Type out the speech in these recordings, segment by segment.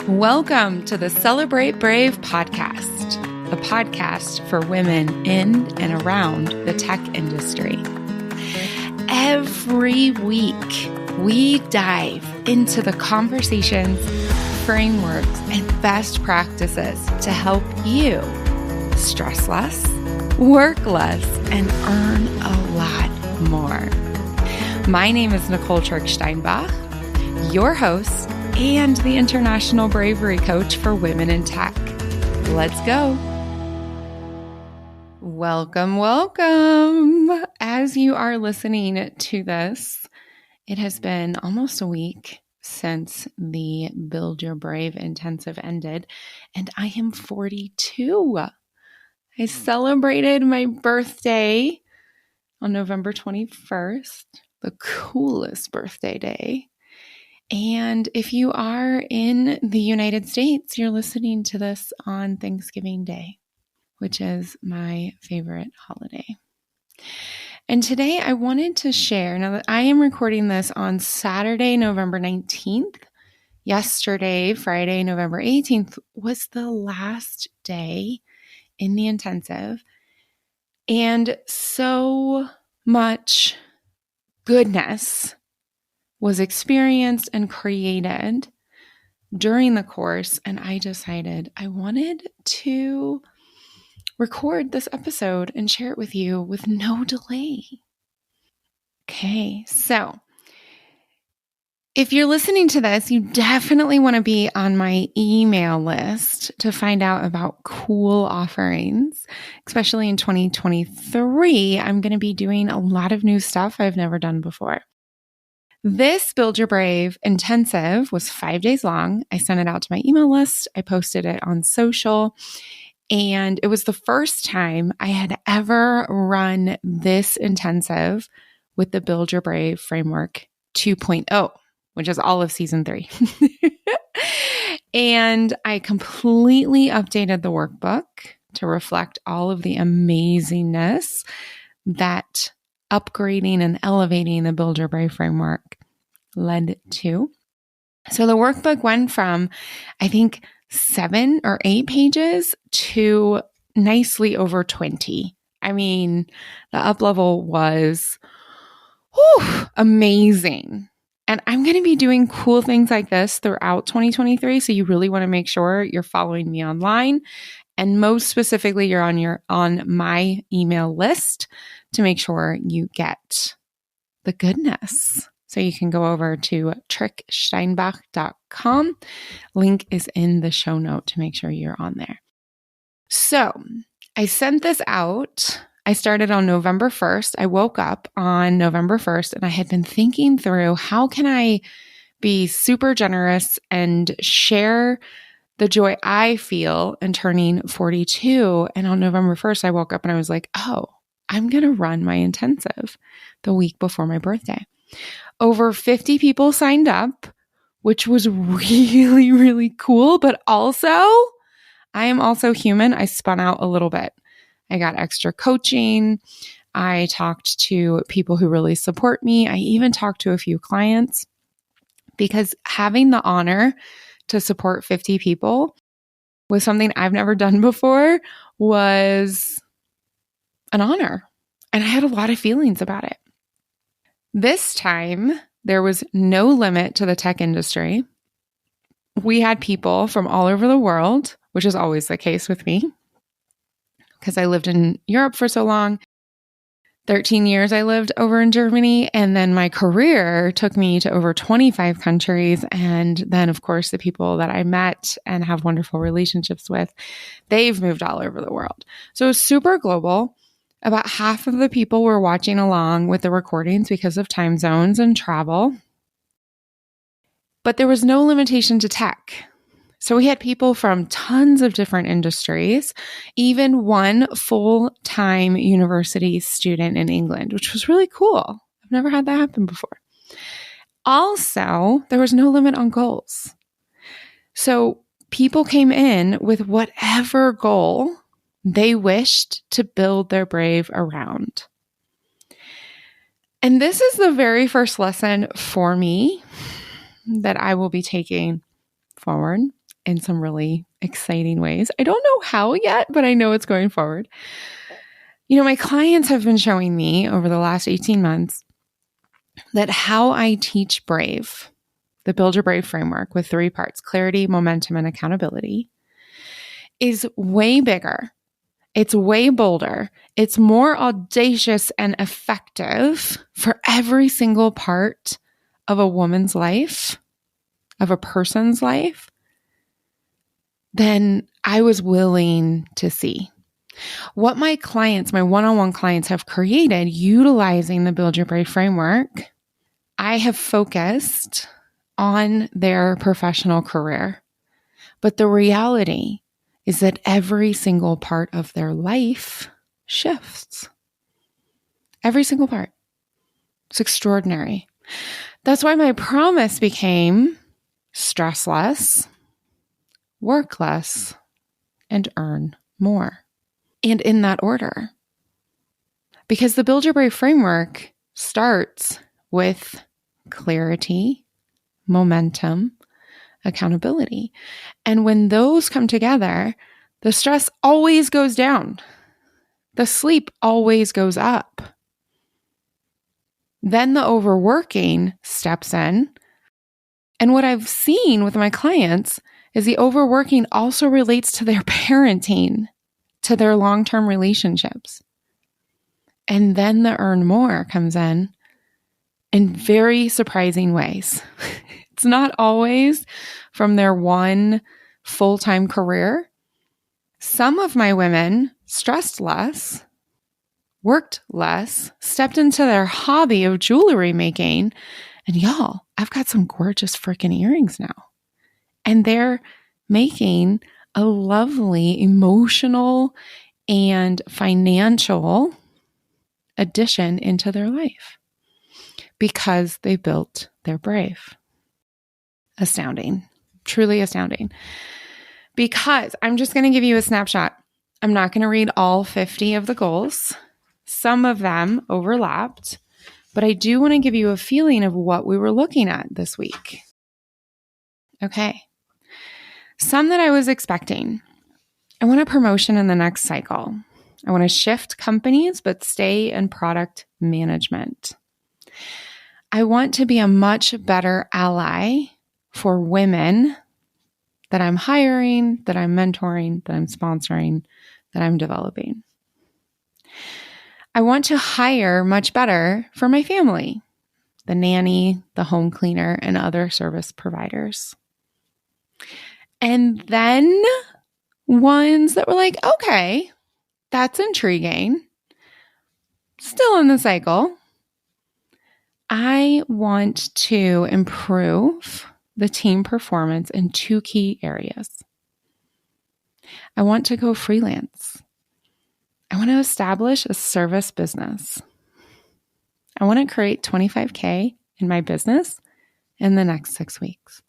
Welcome to the Celebrate Brave podcast, the podcast for women in and around the tech industry. Every week, we dive into the conversations, frameworks, and best practices to help you stress less, work less, and earn a lot more. My name is Nicole Steinbach, your host and the International Bravery Coach for Women in Tech. Let's go. Welcome, welcome. As you are listening to this, it has been almost a week since the Build Your Brave intensive ended, and I am 42. I celebrated my birthday on November 21st, the coolest birthday day. And if you are in the United States, you're listening to this on Thanksgiving Day, which is my favorite holiday. And today I wanted to share, now that I am recording this on Saturday, November 19th, yesterday, Friday, November 18th, was the last day in the intensive. And so much goodness was experienced and created during the course, and I decided I wanted to record this episode and share it with you with no delay. Okay, so if you're listening to this, you definitely want to be on my email list to find out about cool offerings, especially in 2023. I'm going to be doing a lot of new stuff I've never done before. This Build Your Brave intensive was 5 days long. I sent it out to my email list. I posted it on social. And it was the first time I had ever run this intensive with the Build Your Brave framework 2.0, which is all of season 3. And I completely updated the workbook to reflect all of the amazingness that upgrading and elevating the Build Your Brave framework led to. So the workbook went from, I think, 7 or 8 pages to nicely over 20. I mean, the up level was amazing. And I'm going to be doing cool things like this throughout 2023. So you really want to make sure you're following me online. And most specifically, you're on my email list to make sure you get the goodness. So you can go over to tricksteinbach.com. Link is in the show note to make sure you're on there. So I sent this out. I started on November 1st. I woke up on November 1st and I had been thinking through how can I be super generous and share the joy I feel in turning 42. And on November 1st, I woke up and I was like, oh, I'm going to run my intensive the week before my birthday. Over 50 people signed up, which was really, really cool. But also, I am also human. I spun out a little bit. I got extra coaching. I talked to people who really support me. I even talked to a few clients because having the honor to support 50 people was something I've never done before, was an honor. And I had a lot of feelings about it. This time, there was no limit to the tech industry. We had people from all over the world, which is always the case with me because I lived in Europe for so long. 13 years I lived over in Germany, and then my career took me to over 25 countries. And then, of course, the people that I met and have wonderful relationships with, they've moved all over the world. So it's super global. About half of the people were watching along with the recordings because of time zones and travel. But there was no limitation to tech. So we had people from tons of different industries, even one full-time university student in England, which was really cool. I've never had that happen before. Also, there was no limit on goals. So people came in with whatever goal they wished to build their brave around. And this is the very first lesson for me that I will be taking forward in some really exciting ways. I don't know how yet, but I know it's going forward. My clients have been showing me over the last 18 months that how I teach Brave, the Build Your Brave framework with 3 parts, clarity, momentum, and accountability, is way bigger. It's way bolder. It's more audacious and effective for every single part of a woman's life, of a person's life, than I was willing to see. What my clients, my one-on-one clients have created utilizing the Build Your Brave framework, I have focused on their professional career. But the reality is that every single part of their life shifts. Every single part. It's extraordinary. That's why my promise became stress less, work less, and earn more. And in that order. Because the Build Your Brave framework starts with clarity, momentum, accountability. And when those come together, the stress always goes down. The sleep always goes up. Then the overworking steps in. And what I've seen with my clients is the overworking also relates to their parenting, to their long-term relationships. And then the earn more comes in very surprising ways. It's not always from their one full-time career. Some of my women stressed less, worked less, stepped into their hobby of jewelry making, and y'all, I've got some gorgeous freaking earrings now. And they're making a lovely emotional and financial addition into their life because they built their Brave. Astounding. Truly astounding. Because I'm just going to give you a snapshot. I'm not going to read all 50 of the goals. Some of them overlapped, but I do want to give you a feeling of what we were looking at this week. Okay. Some that I was expecting. I want a promotion in the next cycle. I want to shift companies, but stay in product management. I want to be a much better ally for women that I'm hiring, that I'm mentoring, that I'm sponsoring, that I'm developing. I want to hire much better for my family, the nanny, the home cleaner, and other service providers. And then ones that were like, okay, that's intriguing. Still in the cycle. I want to improve the team performance in 2 key areas. I want to go freelance. I want to establish a service business. I want to create $25,000 in my business in the next 6 weeks.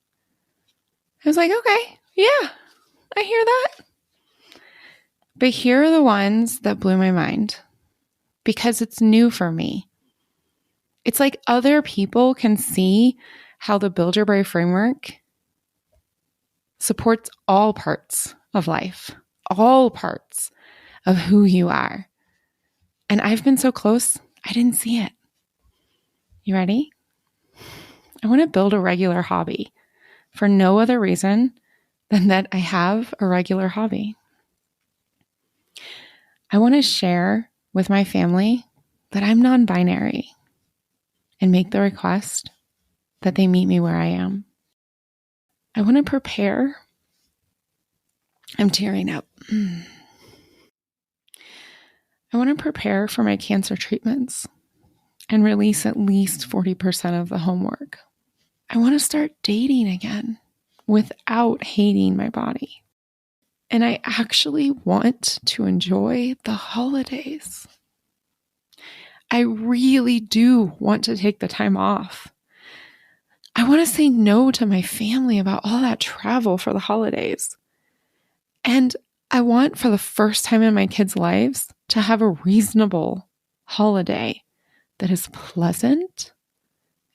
I was like, okay, yeah, I hear that. But here are the ones that blew my mind because it's new for me. It's like other people can see how the Build Your Brave framework supports all parts of life, all parts of who you are. And I've been so close, I didn't see it. You ready? I want to build a regular hobby for no other reason than that I have a regular hobby. I want to share with my family that I'm non-binary and make the request that they meet me where I am. I want to prepare. I'm tearing up. I want to prepare for my cancer treatments and release at least 40% of the homework. I want to start dating again without hating my body. And I actually want to enjoy the holidays. I really do want to take the time off. I want to say no to my family about all that travel for the holidays. And I want, for the first time in my kids' lives, to have a reasonable holiday that is pleasant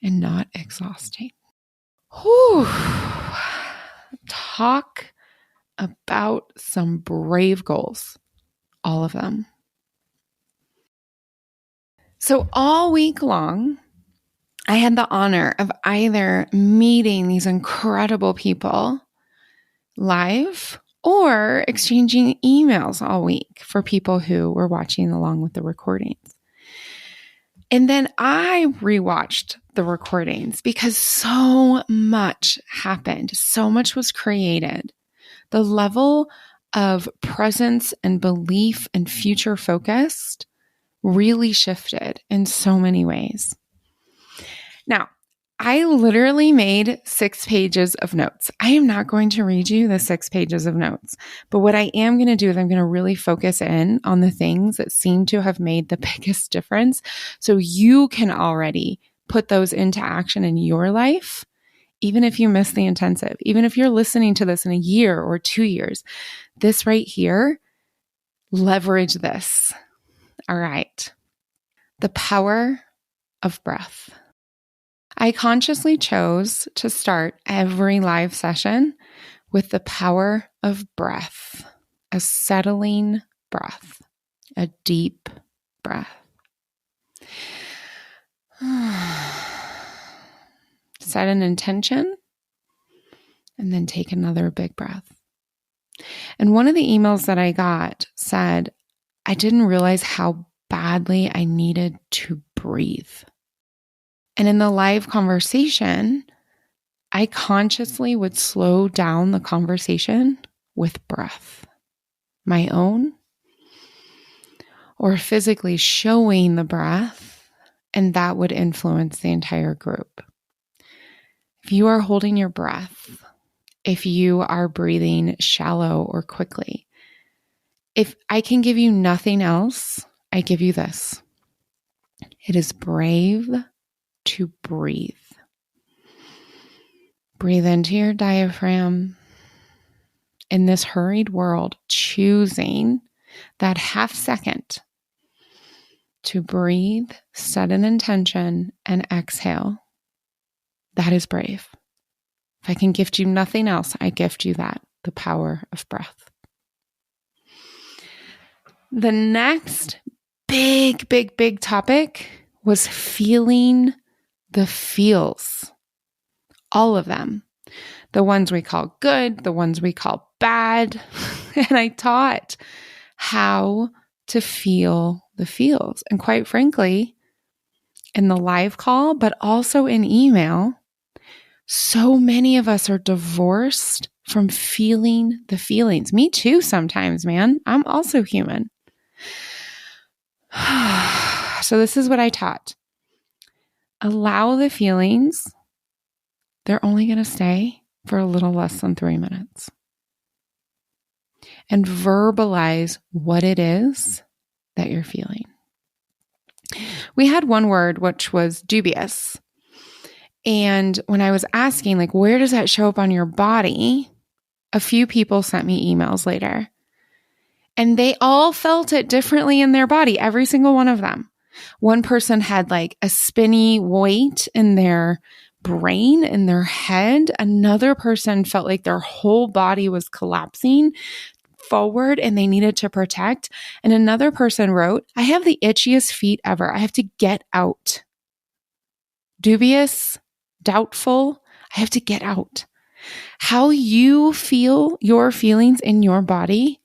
and not exhausting. Whew. Talk about some brave goals, all of them. So all week long, I had the honor of either meeting these incredible people live or exchanging emails all week for people who were watching along with the recordings. And then I rewatched the recordings because so much happened. So much was created. The level of presence and belief and future focused really shifted in so many ways. Now, I literally made 6 pages of notes. I am not going to read you the 6 pages of notes, but what I am going to do is I'm going to really focus in on the things that seem to have made the biggest difference so you can already put those into action in your life, even if you miss the intensive, even if you're listening to this in a year or 2 years. This right here, leverage this. All right. The power of breath. I consciously chose to start every live session with the power of breath, a settling breath, a deep breath. Set an intention and then take another big breath. And one of the emails that I got said, I didn't realize how badly I needed to breathe. And in the live conversation, I consciously would slow down the conversation with breath, my own, or physically showing the breath, and that would influence the entire group. If you are holding your breath, if you are breathing shallow or quickly, if I can give you nothing else, I give you this. It is brave to breathe. Breathe into your diaphragm. In this hurried world, choosing that half second to breathe, set an intention, and exhale, that is brave. If I can gift you nothing else, I gift you that, the power of breath. The next big topic was feeling the feels. All of them. The ones we call good, the ones we call bad. And I taught how to feel the feels. And quite frankly, in the live call, but also in email, so many of us are divorced from feeling the feelings. Me too sometimes, man. I'm also human. So this is what I taught. Allow the feelings. They're only going to stay for a little less than 3 minutes. And verbalize what it is that you're feeling. We had one word, which was dubious. And when I was asking, like, where does that show up on your body? A few people sent me emails later. And they all felt it differently in their body, every single one of them. One person had like a spinny weight in their brain, in their head. Another person felt like their whole body was collapsing forward and they needed to protect. And another person wrote, I have the itchiest feet ever. I have to get out. Dubious, doubtful, I have to get out. How you feel your feelings in your body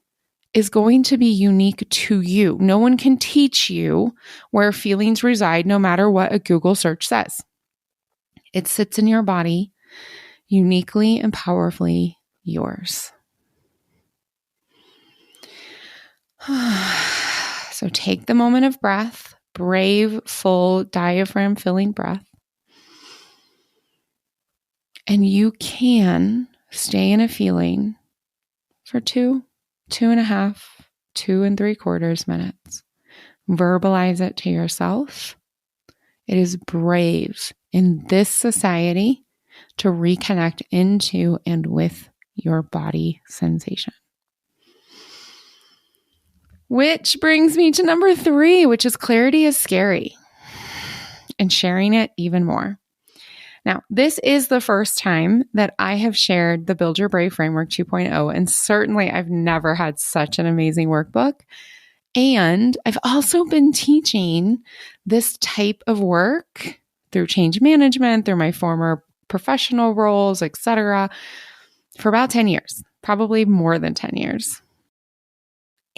is going to be unique to you. No one can teach you where feelings reside, no matter what a Google search says. It sits in your body, uniquely and powerfully yours. So take the moment of breath, brave, full, diaphragm-filling breath. And you can stay in a feeling for 2.5, 2 3/4 minutes. Verbalize it to yourself. It is brave in this society to reconnect into and with your body sensation. Which brings me to number 3, which is clarity is scary, and sharing it even more. Now, this is the first time that I have shared the Build Your Brave Framework 2.0, and certainly I've never had such an amazing workbook. And I've also been teaching this type of work through change management, through my former professional roles, etc., for about 10 years, probably more than 10 years.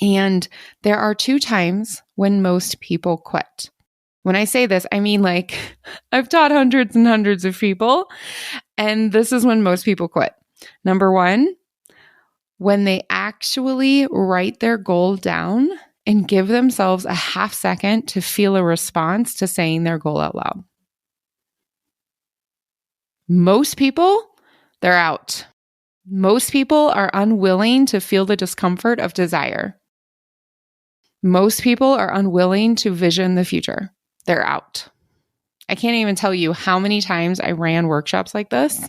And there are 2 times when most people quit. When I say this, I mean like I've taught hundreds and hundreds of people, and this is when most people quit. Number 1, when they actually write their goal down and give themselves a half second to feel a response to saying their goal out loud. Most people, they're out. Most people are unwilling to feel the discomfort of desire. Most people are unwilling to vision the future. They're out. I can't even tell you how many times I ran workshops like this,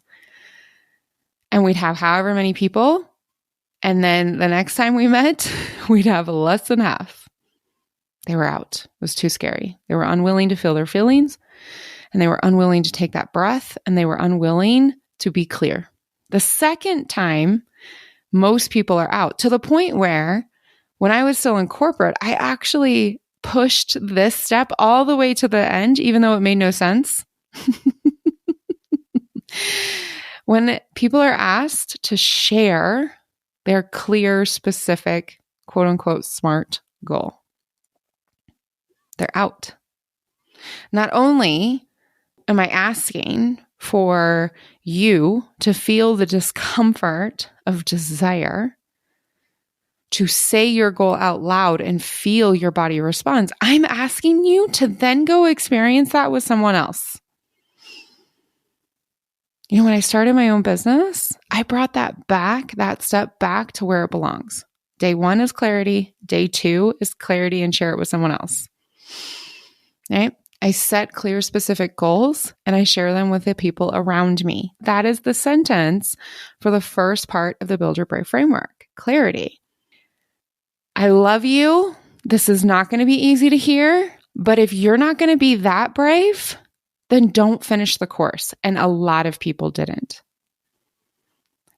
and we'd have however many people, and then the next time we met, we'd have less than half. They were out. It was too scary. They were unwilling to feel their feelings, and they were unwilling to take that breath, and they were unwilling to be clear. The second time, most people are out, to the point where when I was still in corporate, I actually pushed this step all the way to the end, even though it made no sense. When people are asked to share their clear, specific, quote unquote, smart goal, they're out. Not only am I asking for you to feel the discomfort of desire, to say your goal out loud and feel your body responds, I'm asking you to then go experience that with someone else. You know, when I started my own business, I brought that step back to where it belongs. Day 1 is clarity. Day 2 is clarity and share it with someone else. Right? I set clear, specific goals and I share them with the people around me. That is the sentence for the first part of the Build Your Brave framework, clarity. I love you. This is not going to be easy to hear, but if you're not going to be that brave, then don't finish the course. And a lot of people didn't.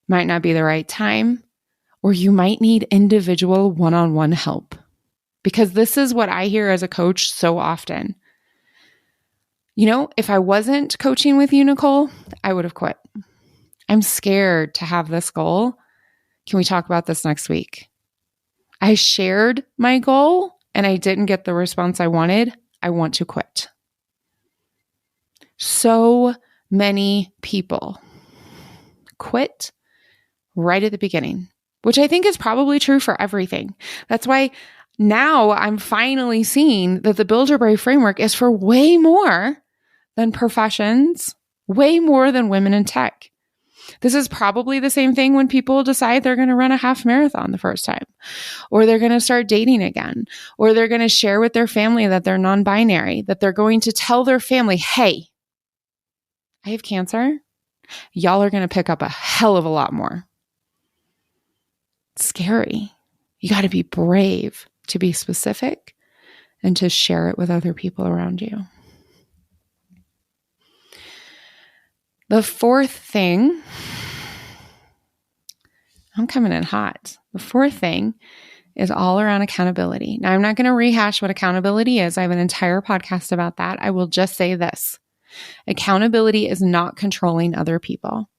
Might not be the right time, or you might need individual one-on-one help. Because this is what I hear as a coach so often. You know, if I wasn't coaching with you, Nicole, I would have quit. I'm scared to have this goal. Can we talk about this next week? I shared my goal and I didn't get the response I wanted. I want to quit. So many people quit right at the beginning, which I think is probably true for everything. That's why now I'm finally seeing that the Build Your Brave framework is for way more than professions, way more than women in tech. This is probably the same thing when people decide they're going to run a half marathon the first time, or they're going to start dating again, or they're going to share with their family that they're non-binary, that they're going to tell their family, hey, I have cancer. Y'all are going to pick up a hell of a lot more. It's scary. You got to be brave to be specific and to share it with other people around you. The fourth thing, I'm coming in hot. The fourth thing is all around accountability. Now, I'm not going to rehash what accountability is. I have an entire podcast about that. I will just say this. Accountability is not controlling other people.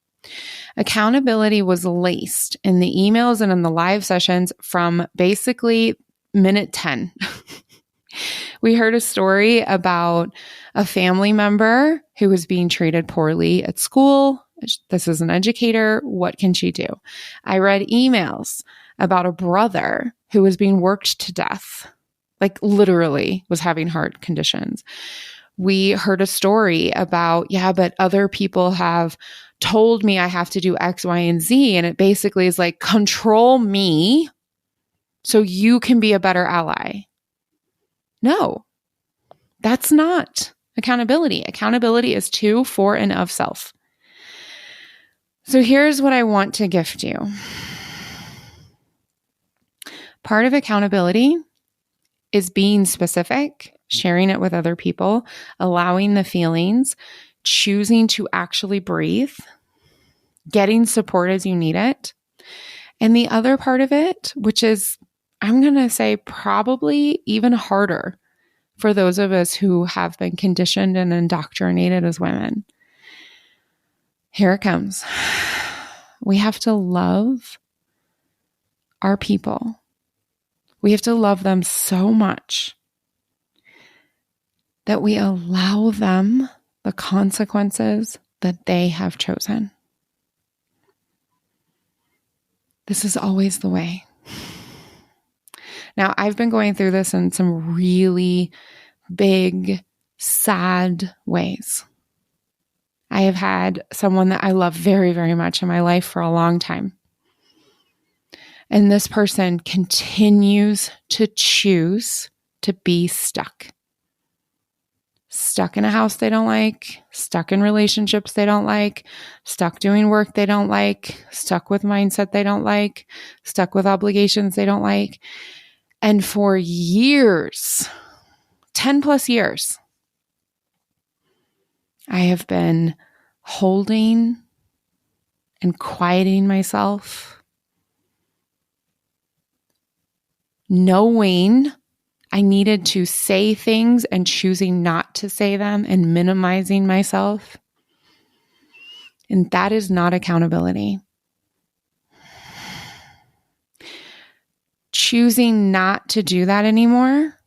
Accountability was laced in the emails and in the live sessions from basically minute 10. We heard a story about a family member who was being treated poorly at school. This is an educator. What can she do? I read emails about a brother who was being worked to death, like literally was having heart conditions. We heard a story about, but other people have told me I have to do X, Y, and Z. And it basically is like, control me so you can be a better ally. No, that's not accountability. Accountability is to, for, and of self. So here's what I want to gift you. Part of accountability is being specific, sharing it with other people, allowing the feelings choosing to actually breathe, getting support as you need it. And the other part of it, which is, I'm going to say, probably even harder for those of us who have been conditioned and indoctrinated as women. Here it comes. We have to love our people. We have to love them so much that we allow them the consequences that they have chosen. This is always the way. Now, I've been going through this in some really big, sad ways. I have had someone that I love very, very much in my life for a long time. And this person continues to choose to be stuck. Stuck in a house they don't like, stuck in relationships they don't like, stuck doing work they don't like, stuck with mindset they don't like, stuck with obligations they don't like. And for years, 10 plus years, I have been holding and quieting myself, knowing I needed to say things and choosing not to say them and minimizing myself. And that is not accountability. Choosing not to do that anymore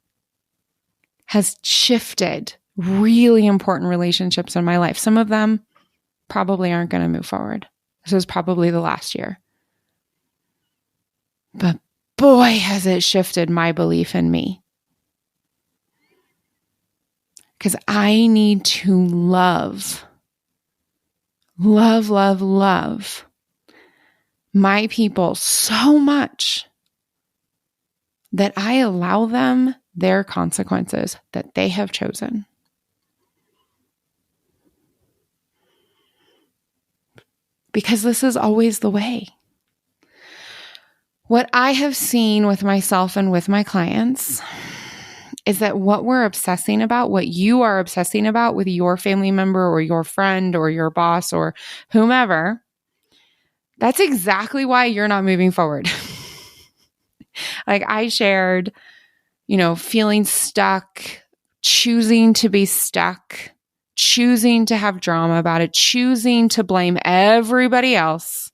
has shifted really important relationships in my life. Some of them probably aren't going to move forward. This is probably the last year. But boy, has it shifted my belief in me. Because I need to love my people so much that I allow them their consequences that they have chosen. Because this is always the way. What I have seen with myself and with my clients is that what we're obsessing about, what you are obsessing about with your family member or your friend or your boss or whomever, that's exactly why you're not moving forward. Like I shared, feeling stuck, choosing to be stuck, choosing to have drama about it, choosing to blame everybody else.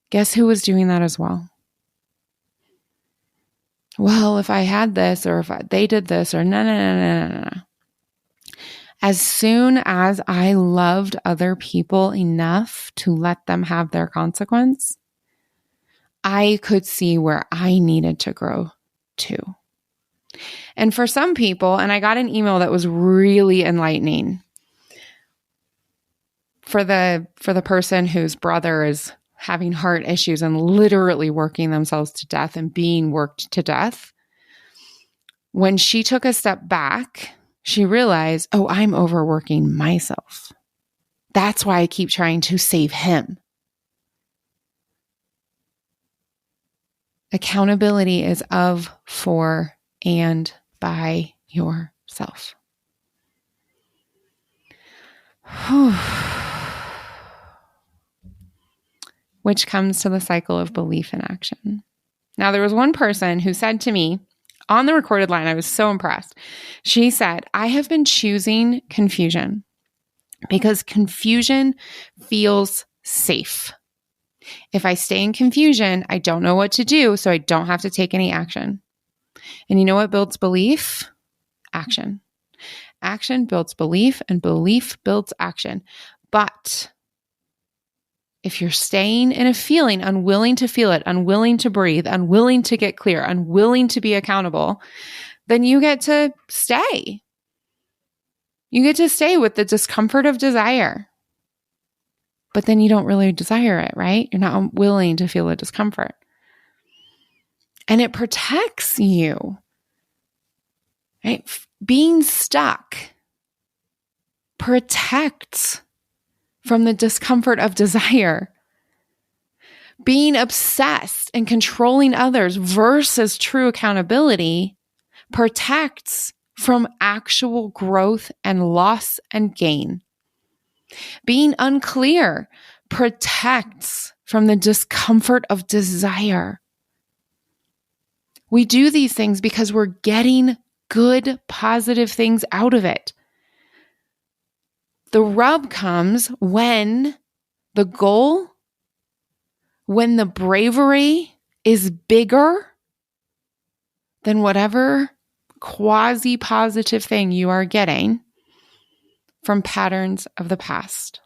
Guess who was doing that as well? Well, if I had this or if they did this or no. As soon as I loved other people enough to let them have their consequence, I could see where I needed to grow too. And for some people, and I got an email that was really enlightening for the person whose brother is having heart issues and literally working themselves to death and being worked to death. When she took a step back, she realized, oh, I'm overworking myself. That's why I keep trying to save him. Accountability is of, for, and by yourself. Which comes to the cycle of belief and action. Now, there was one person who said to me on the recorded line, I was so impressed. She said, I have been choosing confusion because confusion feels safe. If I stay in confusion, I don't know what to do, so I don't have to take any action. And you know what builds belief? Action. Action builds belief, and belief builds action. But if you're staying in a feeling, unwilling to feel it, unwilling to breathe, unwilling to get clear, unwilling to be accountable, then you get to stay. You get to stay with the discomfort of desire. But then you don't really desire it, right? You're not willing to feel the discomfort. And it protects you, right? Being stuck protects from the discomfort of desire. Being obsessed and controlling others versus true accountability protects from actual growth and loss and gain. Being unclear protects from the discomfort of desire. We do these things because we're getting good, positive things out of it. The rub comes when the goal, when the bravery is bigger than whatever quasi-positive thing you are getting from patterns of the past.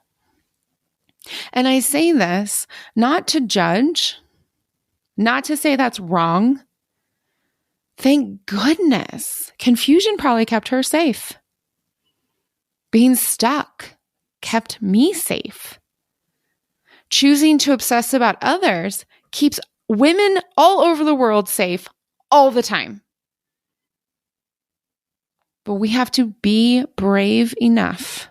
And I say this not to judge, not to say that's wrong. Thank goodness. Confusion probably kept her safe. Being stuck kept me safe. Choosing to obsess about others keeps women all over the world safe all the time. But we have to be brave enough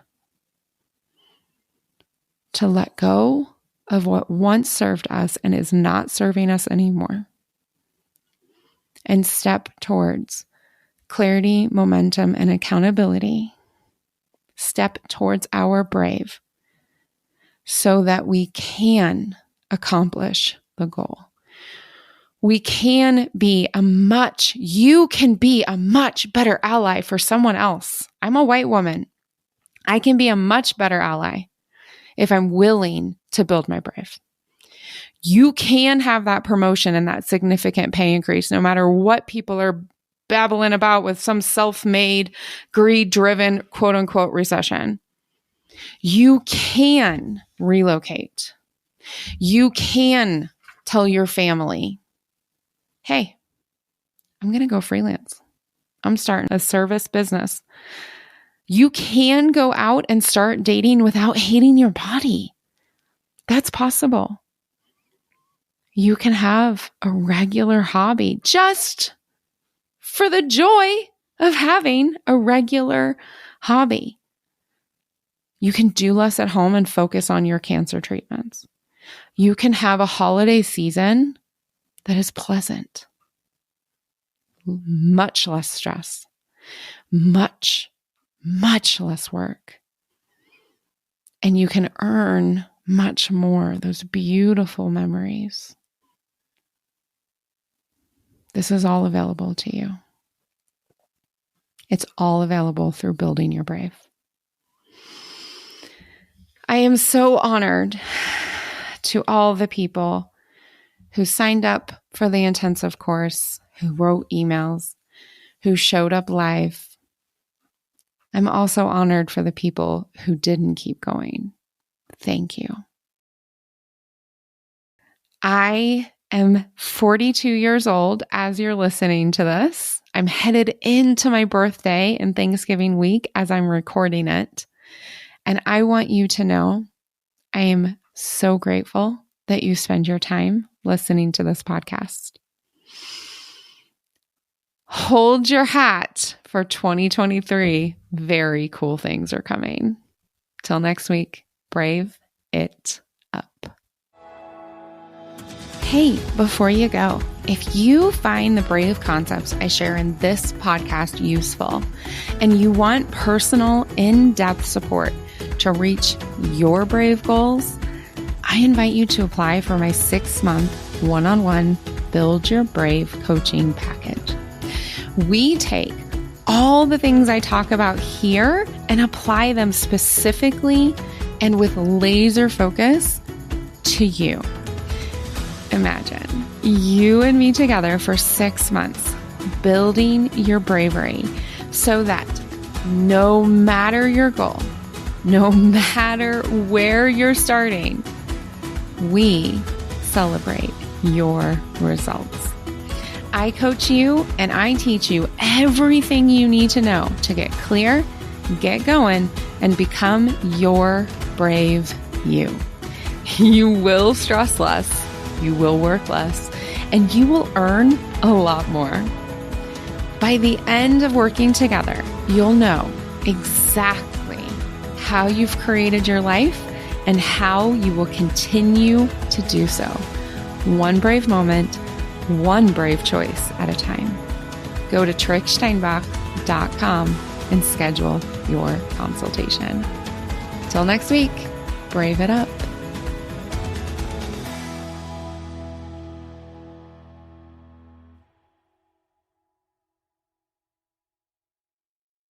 to let go of what once served us and is not serving us anymore, and step towards clarity, momentum, and accountability. Step towards our brave so that we can accomplish the goal. You can be a much better ally for someone else. I'm a white woman. I can be a much better ally if I'm willing to build my brave. You can have that promotion and that significant pay increase no matter what people are babbling about with some self-made, greed-driven, quote-unquote recession. You can relocate. You can tell your family, hey, I'm going to go freelance. I'm starting a service business. You can go out and start dating without hating your body. That's possible. You can have a regular hobby just for the joy of having a regular hobby. You can do less at home and focus on your cancer treatments. You can have a holiday season that is pleasant. Much less stress. Much less work. And you can earn much more, those beautiful memories. This is all available to you. It's all available through building your brave. I am so honored to all the people who signed up for the intensive course, who wrote emails, who showed up live. I'm also honored for the people who didn't keep going. Thank you. I am 42 years old as you're listening to this. I'm headed into my birthday and Thanksgiving week as I'm recording it. And I want you to know I am so grateful that you spend your time listening to this podcast. Hold your hat for 2023. Very cool things are coming. Till next week, brave it up. Hey, before you go, if you find the brave concepts I share in this podcast useful and you want personal, in-depth support to reach your brave goals, I invite you to apply for my 6-month one-on-one Build Your Brave coaching package. We take all the things I talk about here and apply them specifically and with laser focus to you. Imagine you and me together for 6 months, building your bravery so that no matter your goal, no matter where you're starting, we celebrate your results. I coach you and I teach you everything you need to know to get clear, get going, and become your brave you. You will stress less, you will work less, and you will earn a lot more. By the end of working together, you'll know exactly how you've created your life and how you will continue to do so. One brave moment, one brave choice at a time. Go to TrickSteinbach.com steinbach.com and schedule your consultation. Till next week, brave it up.